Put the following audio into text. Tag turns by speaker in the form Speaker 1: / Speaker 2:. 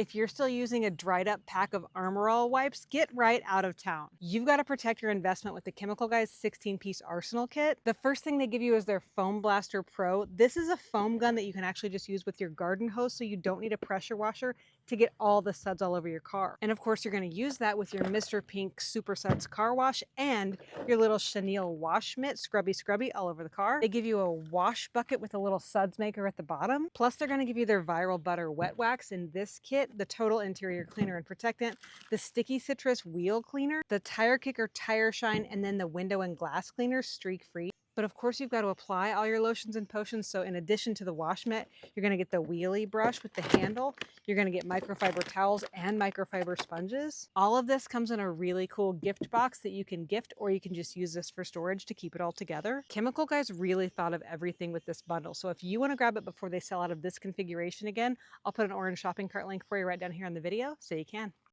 Speaker 1: If you're still using a dried up pack of Armor All wipes, get right out of town. You've got to protect your investment with the Chemical Guys 16-piece arsenal kit. The first thing they give you is their Foam Blaster Pro. This is a foam gun that you can actually just use with your garden hose, so you don't need a pressure washer to get all the suds all over your car. And of course, you're going to use that with your Mr. Pink Super Suds car wash and your little chenille wash mitt, scrubby all over the car. They give you a wash bucket with a little suds maker at the bottom. Plus, they're going to give you their Viral Butter wet wax in this kit, the Total Interior Cleaner and Protectant, the Sticky Citrus Wheel Cleaner, the Tire Kicker Tire Shine, and then the Window and Glass Cleaner, streak free. But of course, you've got to apply all your lotions and potions. So in addition to the wash mitt, you're going to get the wheelie brush with the handle. You're going to get microfiber towels and microfiber sponges. All of this comes in a really cool gift box that you can gift, or you can just use this for storage to keep it all together. Chemical Guys really thought of everything with this bundle. So if you want to grab it before they sell out of this configuration again, I'll put an orange shopping cart link for you right down here in the video so you can.